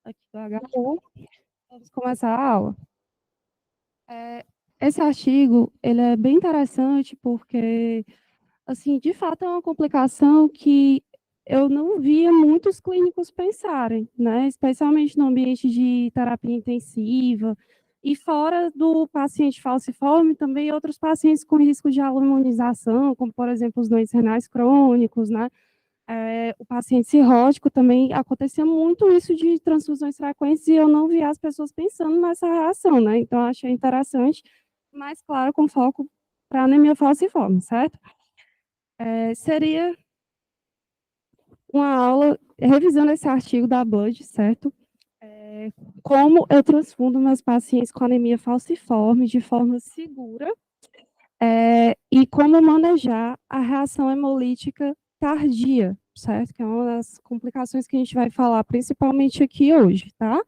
aqui do HU. Vamos começar a aula. Esse artigo, ele é bem interessante porque, assim, de fato é uma complicação que eu não via muitos clínicos pensarem, né? Especialmente no ambiente de terapia intensiva e fora do paciente falciforme, também outros pacientes com risco de imunização, como, por exemplo, os doentes renais crônicos, né? O paciente cirrótico também acontecia muito isso de transfusões frequentes e eu não via as pessoas pensando nessa reação, né? Então, eu achei interessante, mas, claro, com foco para anemia falciforme, certo? Seria uma aula revisando esse artigo da Blood, certo? Como eu transfundo meus pacientes com anemia falciforme de forma segura e como manejar a reação hemolítica tardia, certo? Que é uma das complicações que a gente vai falar principalmente aqui hoje, tá?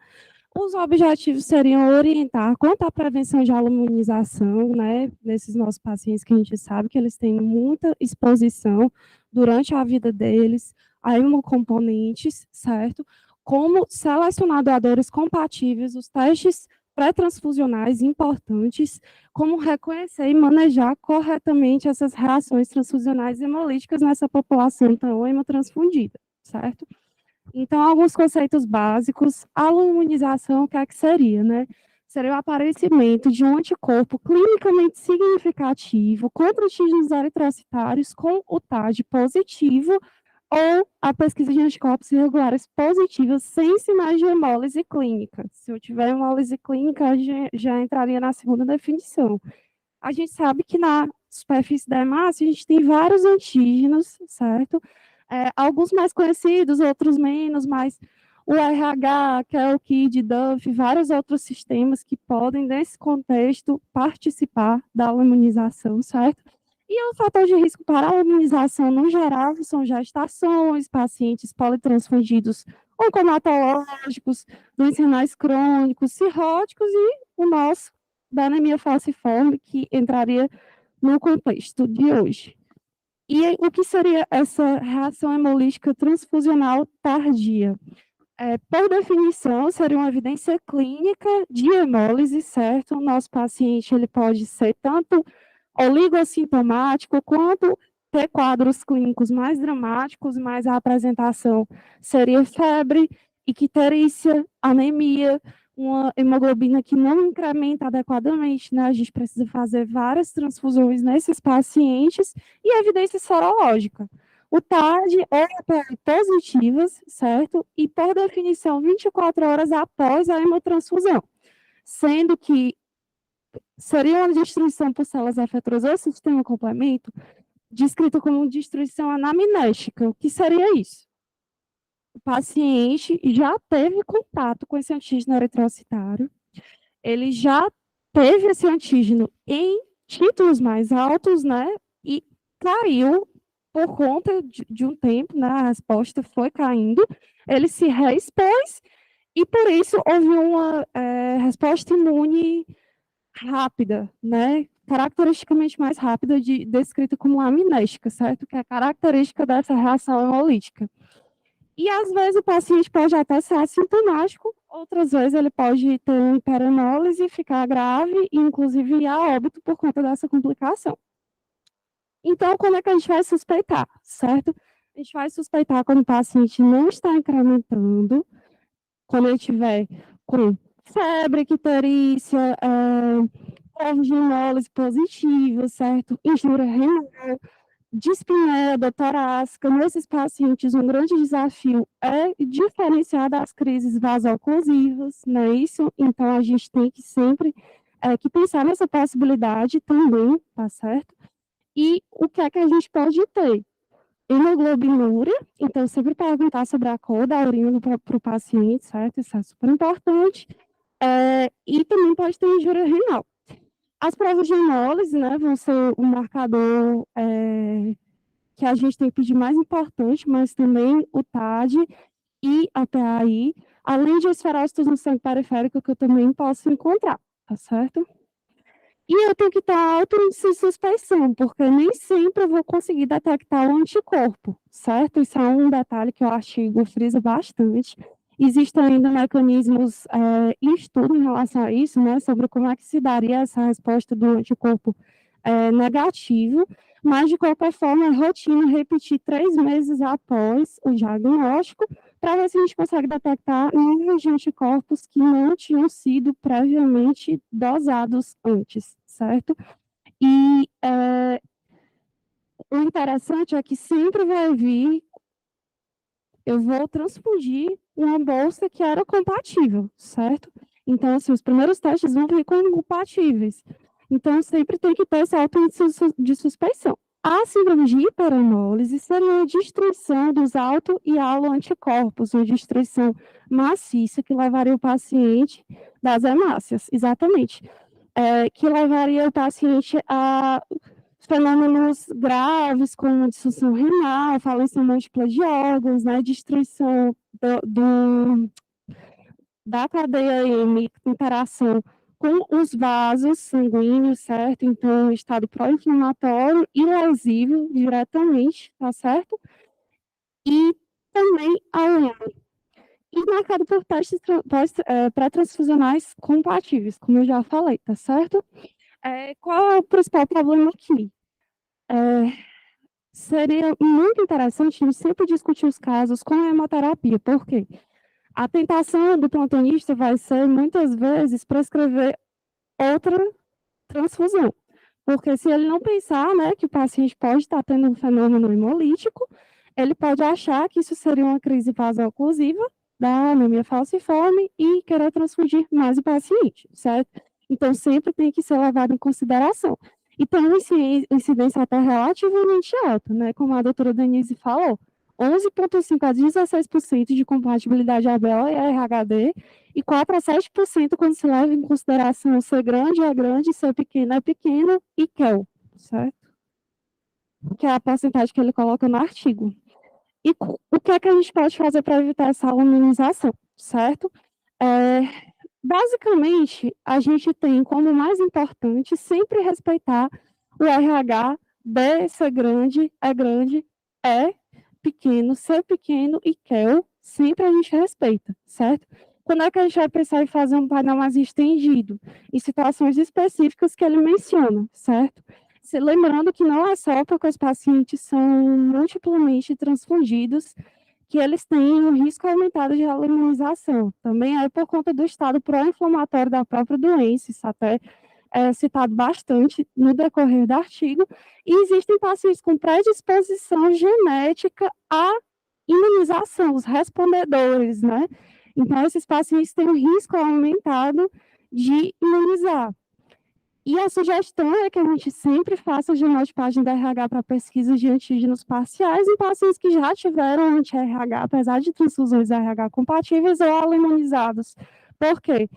Os objetivos seriam orientar quanto à prevenção de aluminização, né, nesses nossos pacientes que a gente sabe que eles têm muita exposição durante a vida deles a hemocomponentes, certo? Como selecionar doadores compatíveis, os testes pré-transfusionais importantes, como reconhecer e manejar corretamente essas reações transfusionais hemolíticas nessa população tão hemotransfundida, certo? Então, alguns conceitos básicos, a imunização, o que é que seria, né? Seria o aparecimento de um anticorpo clinicamente significativo contra antígenos eritrocitários com o TAD positivo ou a pesquisa de anticorpos irregulares positivos sem sinais de hemólise clínica. Se eu tiver hemólise clínica, já entraria na segunda definição. A gente sabe que na superfície da hemácia a gente tem vários antígenos, certo? Alguns mais conhecidos, outros menos, mas o RH, que é o KID, DUF, vários outros sistemas que podem, nesse contexto, participar da imunização, certo? E o fator de risco para a imunização, no geral, são gestações, pacientes politransfundidos oncomatológicos, doentes renais crônicos, cirróticos e o nosso da anemia falciforme, que entraria no contexto de hoje. E o que seria essa reação hemolítica transfusional tardia? Por definição, seria uma evidência clínica de hemólise, certo? O nosso paciente ele pode ser tanto oligossintomático quanto ter quadros clínicos mais dramáticos, mas a apresentação seria febre, icterícia, anemia, uma hemoglobina que não incrementa adequadamente, né? A gente precisa fazer várias transfusões nesses pacientes e evidência sorológica. O TARD ou API positivas, certo? E, por definição, 24 horas após a hemotransfusão, sendo que seria uma destruição por células efetuosas ou sistema complemento, descrito como destruição anamnésica. O que seria isso? O paciente já teve contato com esse antígeno eritrocitário, ele já teve esse antígeno em títulos mais altos, né? E caiu por conta de um tempo, né? A resposta foi caindo, ele se reexpôs e por isso houve uma resposta imune rápida, né? Caracteristicamente mais rápida, descrita como amnésica, certo? Que é característica dessa reação hemolítica. E às vezes o paciente pode até ser assintomático, outras vezes ele pode ter uma hiperenólise, ficar grave e inclusive ir a óbito por conta dessa complicação. Então, como é que a gente vai suspeitar, certo? A gente vai suspeitar quando o paciente não está incrementando, quando ele tiver com febre, icterícia, provas de hemólise positiva, certo? Injúria renal, dispneia torácica. Nesses pacientes, um grande desafio é diferenciar das crises vasoclusivas, não é isso? Então, a gente tem que sempre que pensar nessa possibilidade também, tá certo? E o que é que a gente pode ter? Hemoglobinúria, então sempre perguntar sobre a cor da urina para o paciente, certo? Isso é super importante. E também pode ter injúria renal. As provas de hemólise, né, vão ser um marcador que a gente tem que pedir mais importante, mas também o TAD e a PAI, além de esferócitos no sangue periférico, que eu também posso encontrar, tá certo? E eu tenho que estar alto índice de suspeição, porque nem sempre eu vou conseguir detectar o anticorpo, certo? Isso é um detalhe que o artigo frisa bastante. Existem ainda mecanismos em estudo em relação a isso, né, sobre como é que se daria essa resposta do anticorpo negativo, mas, de qualquer forma, é rotina repetir 3 meses após o diagnóstico, para ver se a gente consegue detectar níveis de anticorpos que não tinham sido previamente dosados antes, certo? E o interessante é que sempre vai vir, eu vou transfundir uma bolsa que era compatível, certo? Então, assim, os primeiros testes vão vir como compatíveis. Então, sempre tem que ter esse auto de suspeição. A síndrome de hiperamólise seria uma destruição dos auto e aloanticorpos, uma destruição maciça que levaria o paciente das hemácias, exatamente, que levaria o paciente a fenômenos graves, como disfunção renal, falência múltipla de órgãos, né, destruição da cadeia M, interação com os vasos sanguíneos, certo? Então, estado pró-inflamatório e lesivo diretamente, tá certo? E também alergia. E marcado por testes pré-transfusionais compatíveis, como eu já falei, tá certo? Qual é o principal problema aqui? Seria muito interessante a gente sempre discutir os casos com a hemoterapia, porque a tentação do plantonista vai ser, muitas vezes, prescrever outra transfusão. Porque se ele não pensar, né, que o paciente pode estar tendo um fenômeno hemolítico, ele pode achar que isso seria uma crise vaso-oclusiva da anemia falciforme e querer transfundir mais o paciente, certo? Então, sempre tem que ser levado em consideração. E tem uma incidência até relativamente alta, né, como a doutora Denise falou, 11,5% a 16% de compatibilidade ABL e RHD, e 4 a 7% quando se leva em consideração ser grande é grande, ser pequeno é pequeno, e QEL, certo? Que é a porcentagem que ele coloca no artigo. E o que é que a gente pode fazer para evitar essa anonimização, certo? Basicamente, a gente tem como mais importante sempre respeitar o RH, B ser grande, é pequeno, ser pequeno e QEL, sempre a gente respeita, certo? Quando é que a gente vai pensar em fazer um painel mais estendido? Em situações específicas que ele menciona, certo? Lembrando que não é só porque os pacientes são multiplamente transfundidos que eles têm um risco aumentado de alemanização. Também é por conta do estado pró-inflamatório da própria doença, isso até é citado bastante no decorrer do artigo, e existem pacientes com predisposição genética à imunização, os respondedores, né? Então, esses pacientes têm um risco aumentado de imunizar. E a sugestão é que a gente sempre faça a genotipagem da RH para pesquisa de antígenos parciais em pacientes que já tiveram anti-RH, apesar de transfusões RH compatíveis ou alemanizados. Por quê?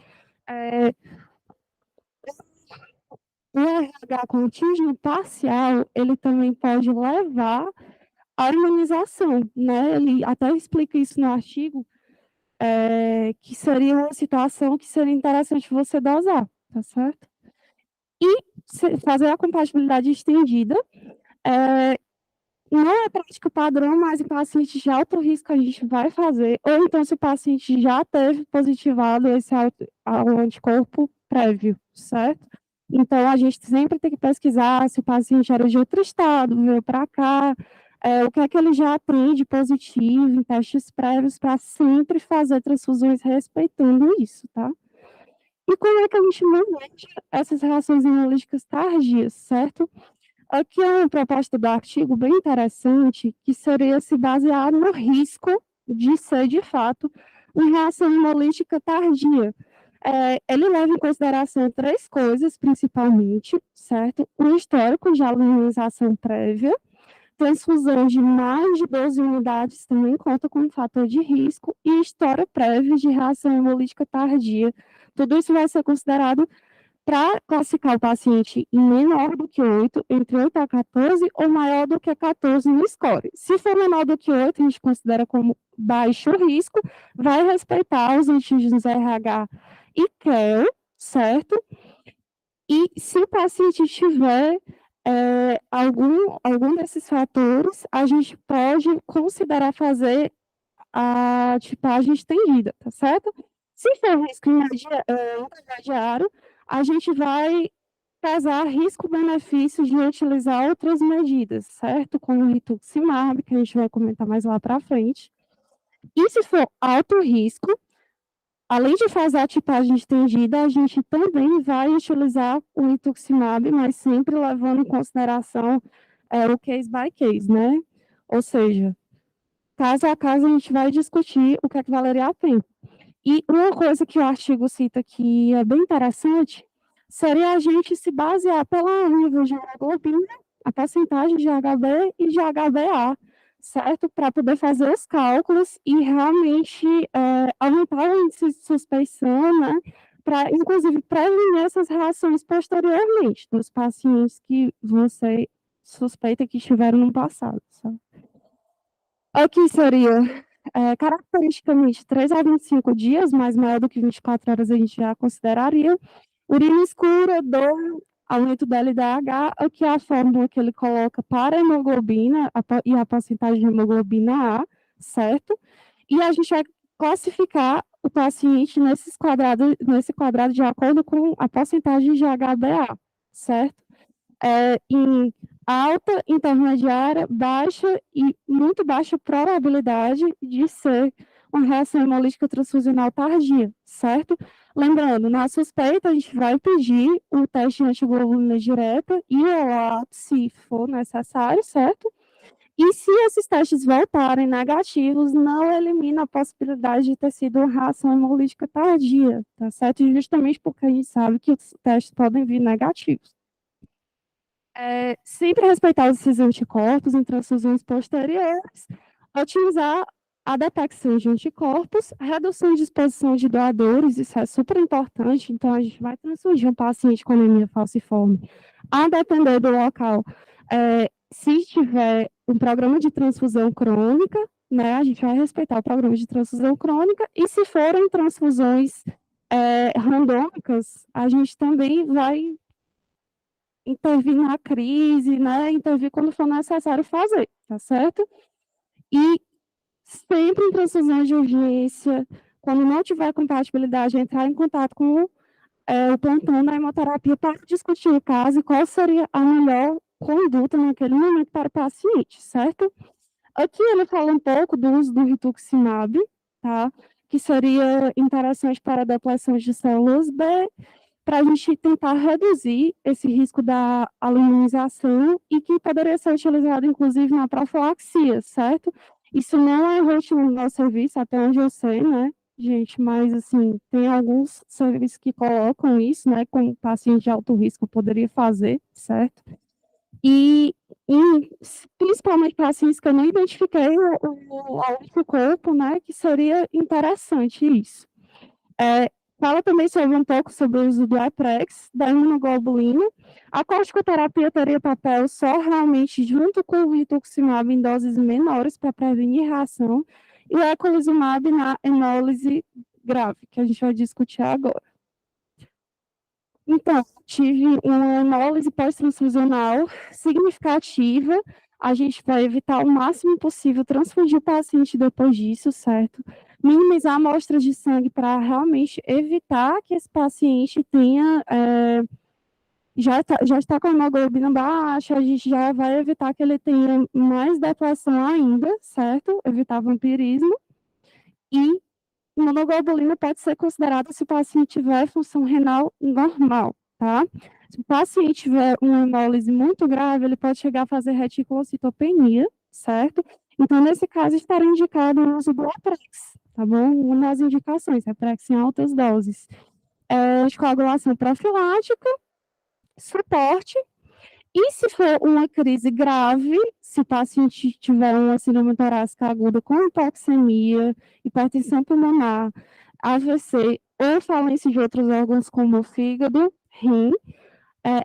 O RH com antígeno parcial, ele também pode levar à imunização, né? Ele até explica isso no artigo, que seria uma situação que seria interessante você dosar, tá certo? E fazer a compatibilidade estendida, não é prática padrão, mas em pacientes de alto risco a gente vai fazer, ou então se o paciente já teve positivado esse anticorpo prévio, certo? Então, a gente sempre tem que pesquisar se o paciente era de outro estado, veio para cá, o que é que ele já tem de positivo em testes prévios, para sempre fazer transfusões respeitando isso, tá? E como é que a gente maneja essas reações hemolíticas tardias, certo? Aqui é uma proposta do artigo bem interessante, que seria se basear no risco de ser, de fato, uma reação hemolítica tardia. Ele leva em consideração 3 coisas, principalmente, certo? Um histórico de alinização prévia, transfusão de mais de 12 unidades também conta como fator de risco, e história prévia de reação hemolítica tardia. Tudo isso vai ser considerado para classificar o paciente em menor do que 8, entre 8 a 14, ou maior do que 14 no score. Se for menor do que 8, a gente considera como baixo risco, vai respeitar os antígenos RH e QEL, certo? E se o paciente tiver algum desses fatores, a gente pode considerar fazer a tipagem estendida, tá certo? Se for risco intermediário, a gente vai pesar risco-benefício de utilizar outras medidas, certo? Como o rituximab, que a gente vai comentar mais lá para frente. E se for alto risco, além de fazer a tipagem estendida, a gente também vai utilizar o rituximab, mas sempre levando em consideração o case by case, né? Ou seja, caso a caso a gente vai discutir o que é que valeria a pena. E uma coisa que o artigo cita que é bem interessante seria a gente se basear pelo nível de hemoglobina, a porcentagem de HB e de HbA, certo? Para poder fazer os cálculos e realmente aumentar o índice de suspeição, né? Para, inclusive, prevenir essas reações posteriormente dos pacientes que você suspeita que estiveram no passado, sabe? Aqui seria caracteristicamente 3 a 25 dias, mas maior do que 24 horas a gente já consideraria. Urina escura, dor, aumento da LDH, aqui é a fórmula que ele coloca para a hemoglobina e a porcentagem de hemoglobina A, certo? E a gente vai classificar o paciente nesse quadrado de acordo com a porcentagem de HbA, certo? Em alta, intermediária, baixa e muito baixa probabilidade de ser uma reação hemolítica transfusional tardia, certo? Lembrando, na suspeita, a gente vai pedir o teste de antiglobulina direta e o ELA, se for necessário, certo? E se esses testes voltarem negativos, não elimina a possibilidade de ter sido uma reação hemolítica tardia, tá certo? Justamente porque a gente sabe que os testes podem vir negativos. Sempre respeitar esses anticorpos em transfusões posteriores, otimizar a detecção de anticorpos, redução de exposição de doadores, isso é super importante, então a gente vai transfundir um paciente com anemia falciforme, a depender do local. Se tiver um programa de transfusão crônica, né, a gente vai respeitar o programa de transfusão crônica, e se forem transfusões randômicas, a gente também vai intervir na crise, né? Intervir quando for necessário fazer, tá certo? E sempre em precisão de urgência, quando não tiver compatibilidade, entrar em contato com o plantão da hemoterapia para discutir o caso e qual seria a melhor conduta naquele momento para o paciente, certo? Aqui ele fala um pouco do uso do rituximab, tá? Que seria interessante para a depressão de células B, para a gente tentar reduzir esse risco da aluminização e que poderia ser utilizado, inclusive, na profilaxia, certo? Isso não é rotina no nosso serviço, até onde eu sei, né, gente? Mas, assim, tem alguns serviços que colocam isso, né, com paciente de alto risco poderia fazer, certo? E, principalmente pacientes que eu não identifiquei o anticorpo, né, que seria interessante isso. Fala também sobre um pouco sobre o uso do Aprex, da imunoglobulina. A corticoterapia teria papel só realmente junto com o rituximab em doses menores para prevenir reação, e o eculizumab na hemólise grave, que a gente vai discutir agora. Então, tive uma hemólise pós-transfusional significativa. A gente vai evitar o máximo possível transfundir o paciente depois disso, certo? Minimizar amostras de sangue para realmente evitar que esse paciente tenha, já está com a hemoglobina baixa, a gente já vai evitar que ele tenha mais depressão ainda, certo? Evitar vampirismo. E imunoglobulina pode ser considerada se o paciente tiver função renal normal, tá? Se o paciente tiver uma hemólise muito grave, ele pode chegar a fazer reticulocitopenia, certo? Então, nesse caso, estaria indicado o uso do Aprex, tá bom? Uma das indicações, Aprex em altas doses. Anticoagulação profilática, suporte, e se for uma crise grave, se o paciente tiver uma síndrome torácica aguda com hipoxemia, hipertensão pulmonar, AVC ou falência de outros órgãos como o fígado, rim,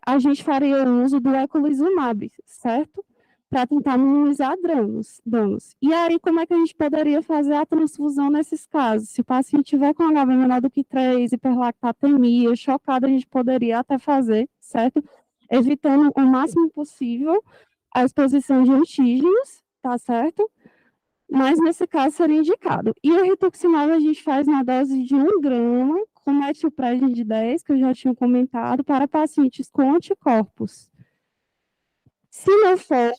a gente faria o uso do eculizumab, certo? Para tentar minimizar danos. E aí, como é que a gente poderia fazer a transfusão nesses casos? Se o paciente tiver com HB menor do que 3, hiperlactatemia, chocado, a gente poderia até fazer, certo? Evitando o máximo possível a exposição de antígenos, tá certo? mas nesse caso seria indicado. E o rituximab a gente faz na dose de 1 grama, com metilprednisolone de 10, que eu já tinha comentado, para pacientes com anticorpos. Se não for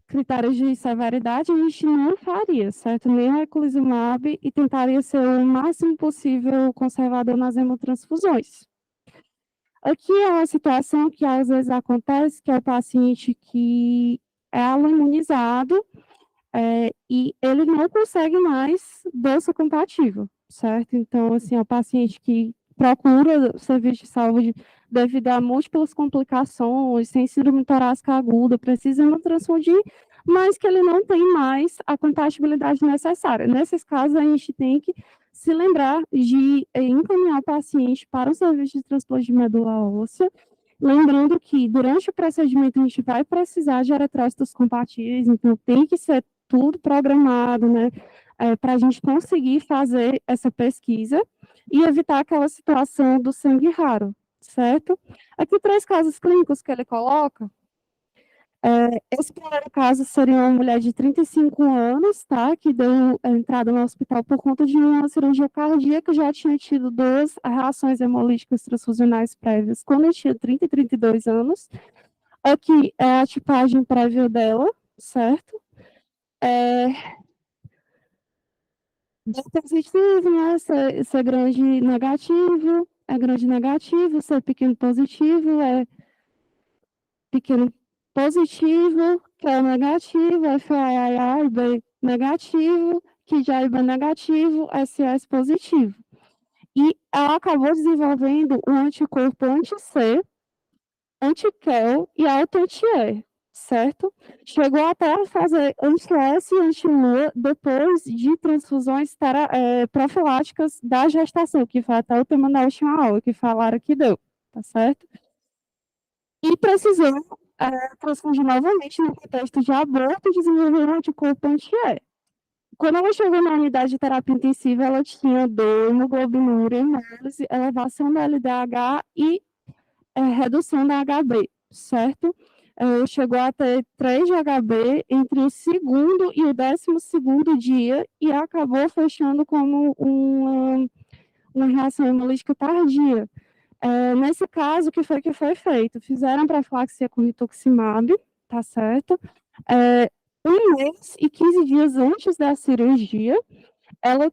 critérios de severidade, a gente não faria, certo? Nem o eculizumab e tentaria ser o máximo possível conservador nas hemotransfusões. Aqui é uma situação que às vezes acontece, que é o paciente que é aloimunizado e ele não consegue mais bolsa compatível, certo? Então, assim, é o paciente que procura serviço de saúde devido a múltiplas complicações, sem síndrome torácica aguda, precisa transfundir, mas que ele não tem mais a compatibilidade necessária. Nesses casos, a gente tem que se lembrar de encaminhar o paciente para o serviço de transplante de medula óssea, lembrando que durante o procedimento a gente vai precisar de eritrócitos compatíveis, então tem que ser tudo programado, né, para a gente conseguir fazer essa pesquisa e evitar aquela situação do sangue raro, certo? Aqui 3 casos clínicos que ele coloca. Esse primeiro caso seria uma mulher de 35 anos, tá? Que deu entrada no hospital por conta de uma cirurgia cardíaca, já tinha tido 2 reações hemolíticas transfusionais prévias quando eu tinha 30 e 32 anos. Aqui é a tipagem prévia dela, certo? Deve ter positivo, né? Ser grande negativo, é grande negativo, ser pequeno positivo, é pequeno positivo, que é negativo, FAIA, B negativo, que já é B negativo, SS positivo. E ela acabou desenvolvendo um anticorpo anti-C, anti-Kel e auto-anti-E, certo? Chegou até a fazer anti-S e anti-LUA depois de transfusões profiláticas da gestação, que foi até o tema da última aula, que falaram que deu, tá certo? E precisou transfundir novamente no contexto de aborto e desenvolver um anticorpo anti-E. Quando ela chegou na unidade de terapia intensiva, ela tinha dor, hemoglobinúria, hemólise, elevação da LDH e redução da HB, certo? Chegou a ter 3 de HB entre o segundo e o 12º dia e acabou fechando como uma reação hemolítica tardia. Nesse caso, o que foi feito? Fizeram profilaxia com rituximab, tá certo? 1 mês e 15 dias antes da cirurgia, ela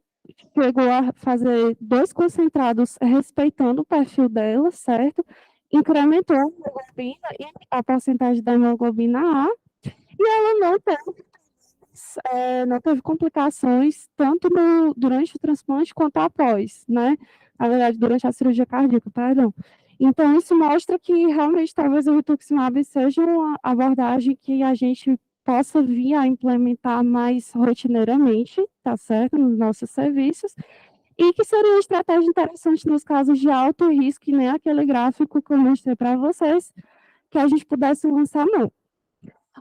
chegou a fazer 2 concentrados respeitando o perfil dela, certo? Incrementou a hemoglobina e a porcentagem da hemoglobina A, e ela não teve complicações tanto durante o transplante quanto após, né? Na verdade, durante a cirurgia cardíaca, perdão. Então, isso mostra que realmente talvez o rituximab seja uma abordagem que a gente possa vir a implementar mais rotineiramente, tá certo? Nos nossos serviços, e que seria uma estratégia interessante nos casos de alto risco, que nem aquele gráfico que eu mostrei para vocês, que a gente pudesse lançar mão.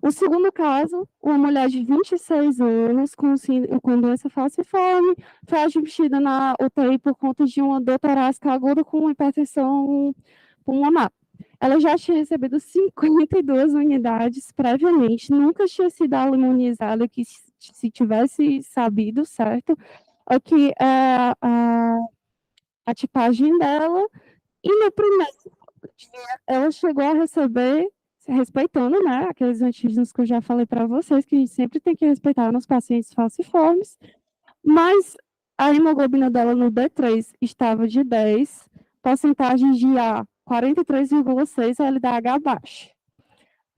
O segundo caso, uma mulher de 26 anos com doença falciforme, foi admitida na UTI por conta de uma dor torácica aguda com hipertensão pulmonar. Ela já tinha recebido 52 unidades previamente, nunca tinha sido imunizada, que se tivesse sabido, certo? Aqui é a tipagem dela, e no primeiro dia ela chegou a receber, respeitando, né, aqueles antígenos que eu já falei para vocês, que a gente sempre tem que respeitar nos pacientes falciformes, mas a hemoglobina dela no D3 estava de 10, porcentagem de A 43,6, LDH baixa.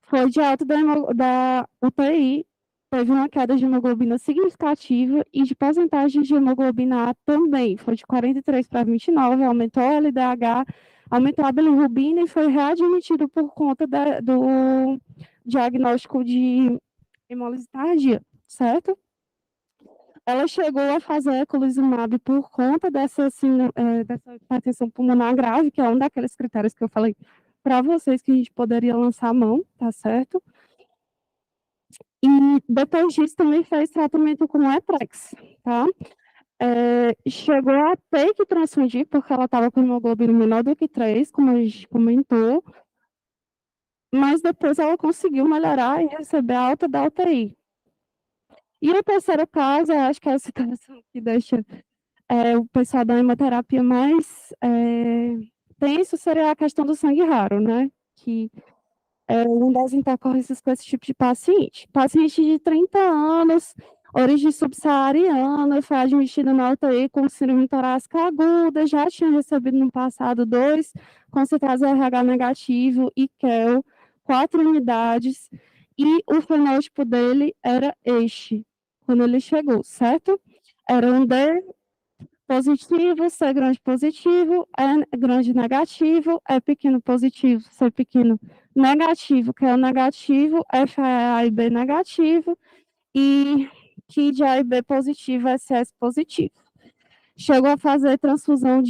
Foi de alta da UTI, teve uma queda de hemoglobina significativa e de porcentagem de hemoglobina A também, foi de 43 para 29, aumentou a LDH, aumentou a bilirrubina e foi readmitido por conta do diagnóstico de hemólise tardia, certo? Ela chegou a fazer eculizumab por conta dessa hipertensão pulmonar grave, que é um daqueles critérios que eu falei para vocês que a gente poderia lançar a mão, tá certo? E depois disso também fez tratamento com Etrex, tá? Chegou a ter que transfundir, porque ela estava com hemoglobina menor do que 3, como a gente comentou, mas depois ela conseguiu melhorar e receber a alta da UTI. E o terceiro caso, eu acho que é a situação que deixa o pessoal da hemoterapia mais tenso, seria a questão do sangue raro, né? Que é uma das intercorrências com esse tipo de paciente. Paciente de 30 anos, origem subsaariana, foi admitido na UTI com síndrome torácica aguda, já tinha recebido no passado 2 concentrados RH negativo e QEL, 4 unidades, e o fenótipo dele era este, quando ele chegou, certo? Era um D positivo, C grande positivo, E grande negativo, E pequeno positivo, C pequeno negativo, que é o negativo, F é A e B negativo, e KID A e B positivo, SS positivo. Chegou a fazer uma transfusão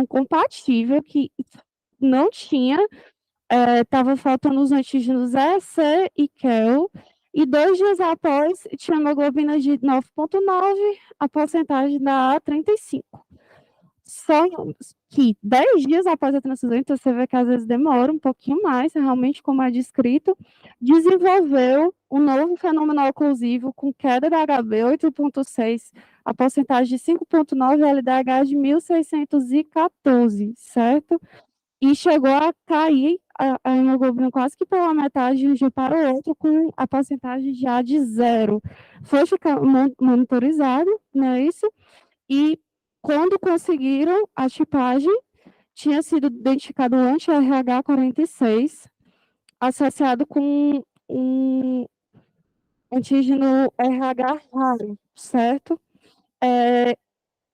compatível, que não tinha, estava faltando os antígenos E, C e QEL, e 2 dias após tinha hemoglobina de 9,9, a porcentagem da A35. Só que 10 dias após a transfusão, então você vê que às vezes demora um pouquinho mais, realmente, como é descrito, desenvolveu um novo fenômeno oclusivo com queda da HB 8,6, a porcentagem de 5,9 e LDH de 1.614, certo? E chegou a cair a hemoglobina quase que pela metade de um dia para o outro, com a porcentagem já de 0. Foi ficar monitorizado, não é isso? E quando conseguiram a tipagem, tinha sido identificado o anti-RH 46, associado com um antígeno RH raro, certo?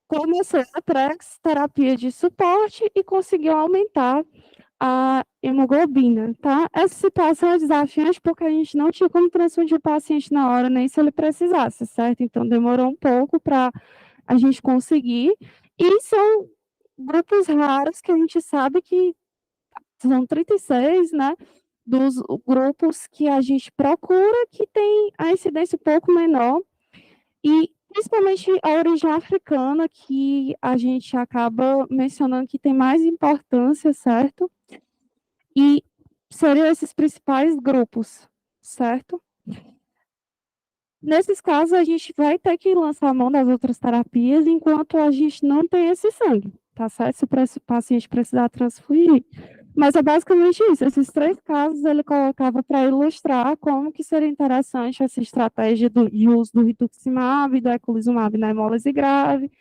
Começou a terapia de suporte e conseguiu aumentar a hemoglobina, tá? Essa situação é desafiante porque a gente não tinha como transfundir o paciente na hora, nem se ele precisasse, certo? Então, demorou um pouco para a gente conseguir, e são grupos raros que a gente sabe que são 36, né, dos grupos que a gente procura, que tem a incidência um pouco menor, e principalmente a origem africana, que a gente acaba mencionando que tem mais importância, certo? E seriam esses principais grupos, certo? Nesses casos, a gente vai ter que lançar a mão das outras terapias enquanto a gente não tem esse sangue, tá certo? Se o paciente precisar transfundir. Mas é basicamente isso. Esses 3 casos ele colocava para ilustrar como que seria interessante essa estratégia de uso do rituximab, do eculizumab na hemólise grave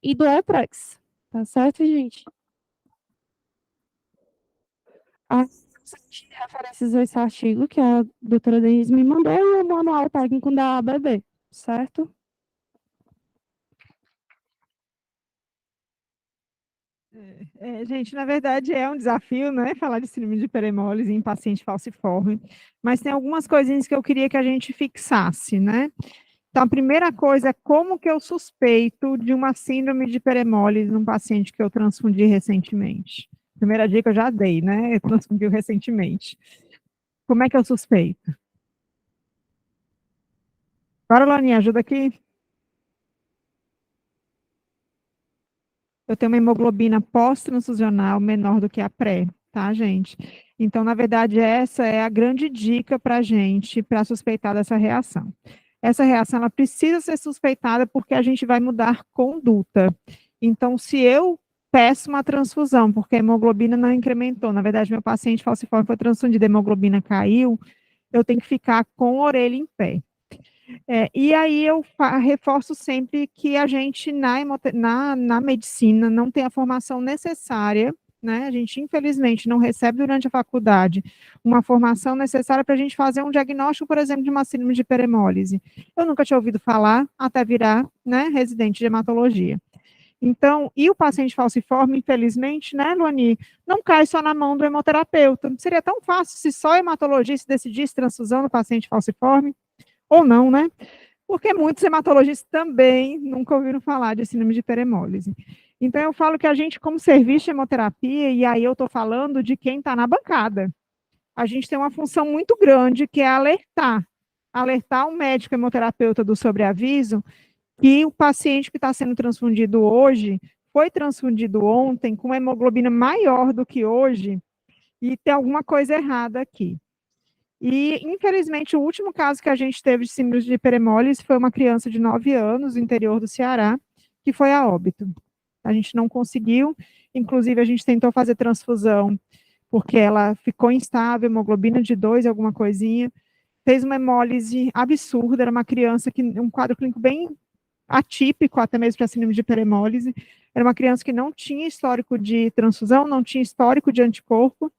e do Eprex. Tá certo, gente? A referências a esse artigo que a doutora Denise me mandou e o manual técnico da ABB, certo? Gente, na verdade é um desafio, né, falar de síndrome de hiperemólise em paciente falciforme, mas tem algumas coisinhas que eu queria que a gente fixasse, né? Então, a primeira coisa é como que eu suspeito de uma síndrome de hiperemólise num paciente que eu transfundi recentemente. Primeira dica eu já dei, né? Eu transfundi recentemente. Como é que eu suspeito? Bora, Laninha, ajuda aqui. Eu tenho uma hemoglobina pós-transfusional menor do que a pré, tá, gente? Então, na verdade, essa é a grande dica para a gente, para suspeitar dessa reação. Essa reação, ela precisa ser suspeitada porque a gente vai mudar conduta. Então, se eu peço uma transfusão, porque a hemoglobina não incrementou, na verdade, meu paciente falciforme foi transfundido, a hemoglobina caiu, eu tenho que ficar com a orelha em pé. E aí eu reforço sempre que a gente, na medicina, não tem a formação necessária, né? A gente, infelizmente, não recebe durante a faculdade uma formação necessária para a gente fazer um diagnóstico, por exemplo, de uma síndrome de hiperemólise. Eu nunca tinha ouvido falar até virar, né, residente de hematologia. Então, e o paciente falciforme, infelizmente, né, Luani, não cai só na mão do hemoterapeuta. Seria tão fácil se só o hematologista decidisse transfusão no paciente falciforme, ou não, né? Porque muitos hematologistas também nunca ouviram falar de síndrome de hiperemólise. Então, eu falo que a gente, como serviço de hemoterapia, e aí eu estou falando de quem está na bancada, a gente tem uma função muito grande, que é alertar o médico hemoterapeuta do sobreaviso que o paciente que está sendo transfundido hoje foi transfundido ontem com uma hemoglobina maior do que hoje e tem alguma coisa errada aqui. E, infelizmente, o último caso que a gente teve de síndrome de hiperemólise foi uma criança de 9 anos, no interior do Ceará, que foi a óbito. A gente não conseguiu, inclusive a gente tentou fazer transfusão, porque ela ficou instável, hemoglobina de 2, alguma coisinha, fez uma hemólise absurda, era uma criança que, um quadro clínico bem atípico, até mesmo para síndrome de hiperemólise, era uma criança que não tinha histórico de transfusão, não tinha histórico de anticorpo,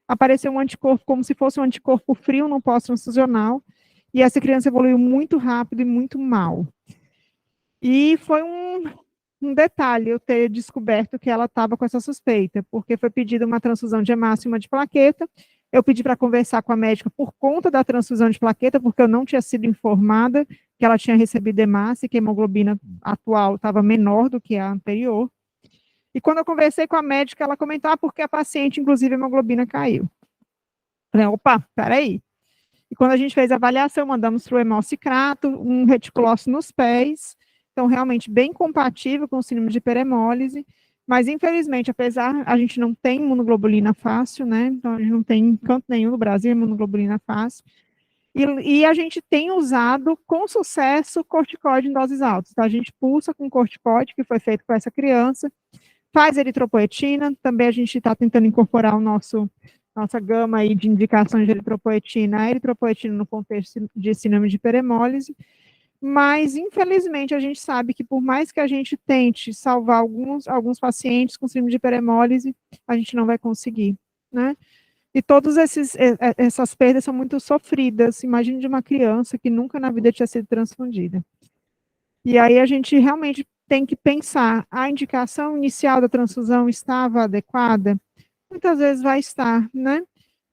apareceu um anticorpo como se fosse um anticorpo frio no pós-transfusional, e essa criança evoluiu muito rápido e muito mal. E foi um detalhe eu ter descoberto que ela estava com essa suspeita, porque foi pedida uma transfusão de hemácia e uma de plaqueta. Eu pedi para conversar com a médica por conta da transfusão de plaqueta, porque eu não tinha sido informada que ela tinha recebido hemácia e que a hemoglobina atual estava menor do que a anterior. E quando eu conversei com a médica, ela comentou, porque a paciente, inclusive, a hemoglobina caiu. Falei, opa, peraí. E quando a gente fez a avaliação, mandamos para o hemocicrato, um reticulócito nos pés, então realmente bem compatível com o síndrome de hiperemólise, mas infelizmente, apesar, a gente não tem imunoglobulina fácil, né, então a gente não tem em canto nenhum no Brasil imunoglobulina fácil, e a gente tem usado com sucesso corticoide em doses altas, então a gente pulsa com corticoide, que foi feito com essa criança, faz eritropoetina, também a gente está tentando incorporar nossa gama aí de indicações de eritropoetina, a eritropoetina no contexto de síndrome de hiperemólise, mas infelizmente a gente sabe que por mais que a gente tente salvar alguns pacientes com síndrome de hiperemólise, a gente não vai conseguir, né? E todas essas perdas são muito sofridas, imagine de uma criança que nunca na vida tinha sido transfundida. E aí a gente realmente tem que pensar, a indicação inicial da transfusão estava adequada? Muitas vezes vai estar, né?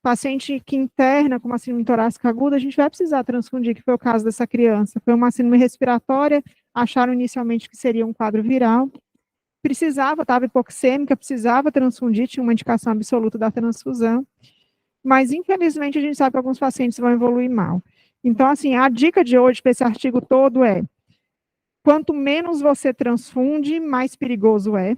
Paciente que interna com uma síndrome torácica aguda, a gente vai precisar transfundir, que foi o caso dessa criança. Foi uma síndrome respiratória, acharam inicialmente que seria um quadro viral. Precisava, estava hipoxêmica, precisava transfundir, tinha uma indicação absoluta da transfusão. Mas, infelizmente, a gente sabe que alguns pacientes vão evoluir mal. Então, assim, a dica de hoje para esse artigo todo é, quanto menos você transfunde, mais perigoso é.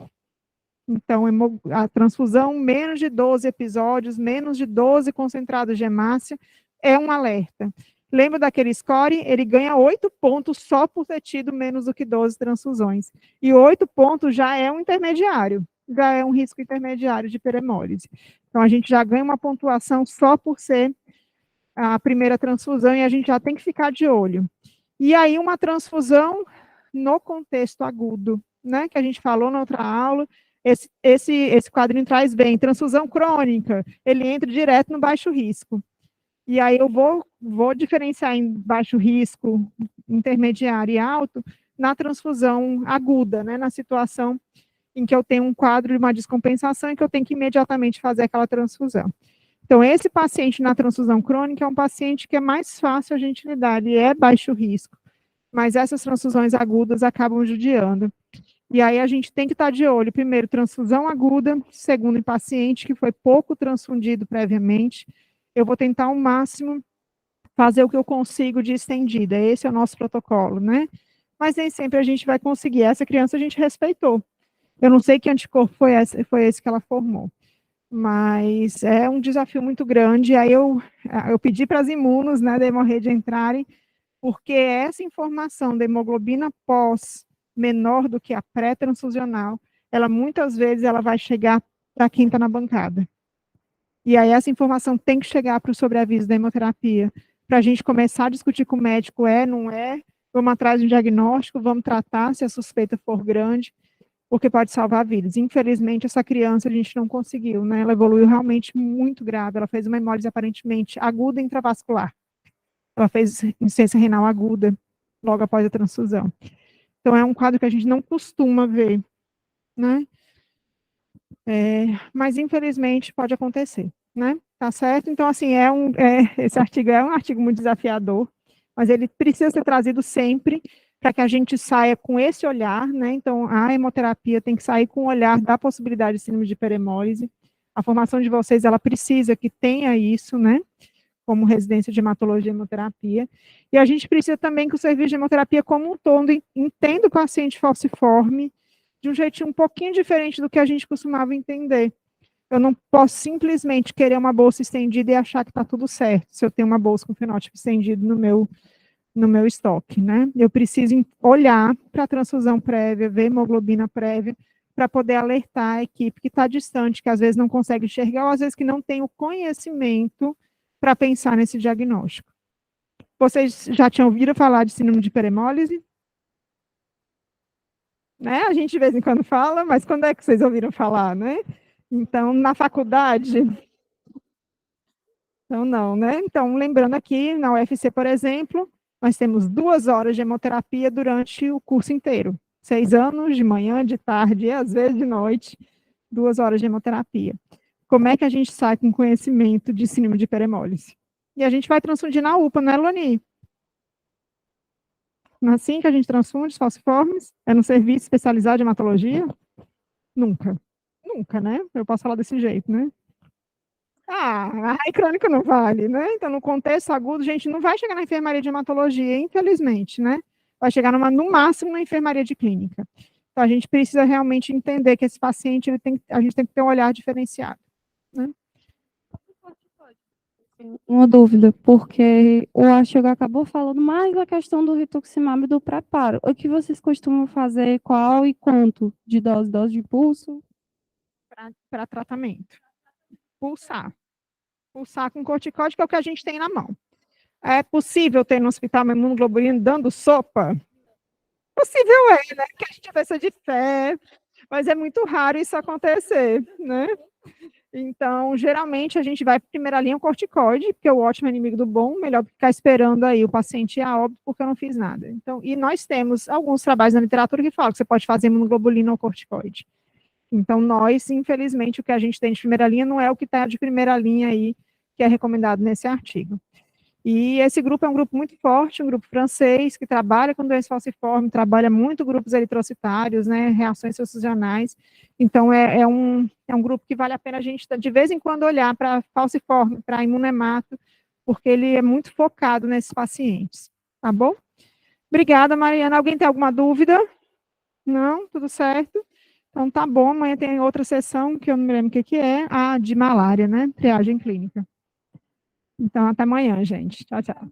Então, a transfusão, menos de 12 episódios, menos de 12 concentrados de hemácia, é um alerta. Lembra daquele score? Ele ganha 8 pontos só por ter tido menos do que 12 transfusões. E 8 pontos já é um intermediário, já é um risco intermediário de hiperemólise. Então, a gente já ganha uma pontuação só por ser a primeira transfusão e a gente já tem que ficar de olho. E aí, uma transfusão no contexto agudo, né, que a gente falou na outra aula, esse quadrinho traz bem, transfusão crônica, ele entra direto no baixo risco. E aí eu vou diferenciar em baixo risco, intermediário e alto, na transfusão aguda, né, na situação em que eu tenho um quadro de uma descompensação e que eu tenho que imediatamente fazer aquela transfusão. Então, esse paciente na transfusão crônica é um paciente que é mais fácil a gente lidar, ele é baixo risco, mas essas transfusões agudas acabam judiando. E aí a gente tem que estar de olho, primeiro, transfusão aguda, segundo, em paciente que foi pouco transfundido previamente, eu vou tentar ao máximo fazer o que eu consigo de estendida, esse é o nosso protocolo, né? Mas nem sempre a gente vai conseguir, essa criança a gente respeitou. Eu não sei que anticorpo foi esse que ela formou, mas é um desafio muito grande, aí eu pedi para as imunos, né, da hemorragia entrarem, porque essa informação da hemoglobina pós menor do que a pré-transfusional, ela muitas vezes ela vai chegar para quem está na bancada. E aí essa informação tem que chegar para o sobreaviso da hemoterapia, para a gente começar a discutir com o médico, não é, vamos atrás de um diagnóstico, vamos tratar se a suspeita for grande, porque pode salvar vidas. Infelizmente, essa criança a gente não conseguiu, né? Ela evoluiu realmente muito grave, ela fez uma hemólise aparentemente aguda intravascular. Ela fez insuficiência renal aguda logo após a transfusão. Então, é um quadro que a gente não costuma ver, né? Mas, infelizmente, pode acontecer, né? Tá certo? Então, assim, esse artigo é um artigo muito desafiador, mas ele precisa ser trazido sempre para que a gente saia com esse olhar, né? Então, a hemoterapia tem que sair com o olhar da possibilidade de síndrome de hiperemólise. A formação de vocês, ela precisa que tenha isso, né? Como residência de hematologia e hemoterapia. E a gente precisa também que o serviço de hemoterapia como um todo entenda o paciente falciforme de um jeitinho um pouquinho diferente do que a gente costumava entender. Eu não posso simplesmente querer uma bolsa estendida e achar que está tudo certo, se eu tenho uma bolsa com fenótipo estendido no meu estoque, né? Eu preciso olhar para a transfusão prévia, ver hemoglobina prévia, para poder alertar a equipe que está distante, que às vezes não consegue enxergar, ou às vezes que não tem o conhecimento para pensar nesse diagnóstico. Vocês já tinham ouvido falar de síndrome de hiperemólise? Né? A gente de vez em quando fala, mas quando é que vocês ouviram falar, né? Então, na faculdade, então não, né? Então, lembrando aqui, na UFC, por exemplo, nós temos 2 horas de hemoterapia durante o curso inteiro. 6 anos, de manhã, de tarde e às vezes de noite, 2 horas de hemoterapia. Como é que a gente sai com conhecimento de síndrome de hiperemólise? E a gente vai transfundir na UPA, não é, Loni? Não é assim que a gente transfunde os falciformes? É no serviço especializado de hematologia? Nunca. Nunca, né? Eu posso falar desse jeito, né? Ah, a crônico não vale, né? Então, no contexto agudo, a gente não vai chegar na enfermaria de hematologia, infelizmente, né? Vai chegar no máximo na enfermaria de clínica. Então, a gente precisa realmente entender que esse paciente, a gente tem que ter um olhar diferenciado, né? Uma dúvida, porque o Artigo acabou falando mais da questão do rituximab e do preparo. O que vocês costumam fazer, qual e quanto de dose de pulso? Para tratamento. Pulsar. Pulsar com corticóide, que é o que a gente tem na mão. É possível ter no hospital uma imunoglobulina dando sopa? Possível é, né? Que a gente vai ser de fé, mas é muito raro isso acontecer, né? Então, geralmente, a gente vai para primeira linha o corticoide, porque o ótimo é inimigo do bom, melhor do que ficar esperando aí o paciente ir a óbito porque eu não fiz nada. Então, e nós temos alguns trabalhos na literatura que falam que você pode fazer imunoglobulina ou corticoide. Então, nós, infelizmente, o que a gente tem de primeira linha não é o que está de primeira linha aí, que é recomendado nesse artigo. E esse grupo é um grupo muito forte, um grupo francês, que trabalha com doença falciforme, trabalha muito grupos eritrocitários, né, reações transfusionais. Então, é um grupo que vale a pena a gente, de vez em quando, olhar para falciforme, para imunemato, porque ele é muito focado nesses pacientes. Tá bom? Obrigada, Mariana. Alguém tem alguma dúvida? Não? Tudo certo? Então, tá bom. Amanhã tem outra sessão, que eu não me lembro o que é, a de malária, né? Triagem clínica. Então, até amanhã, gente. Tchau, tchau.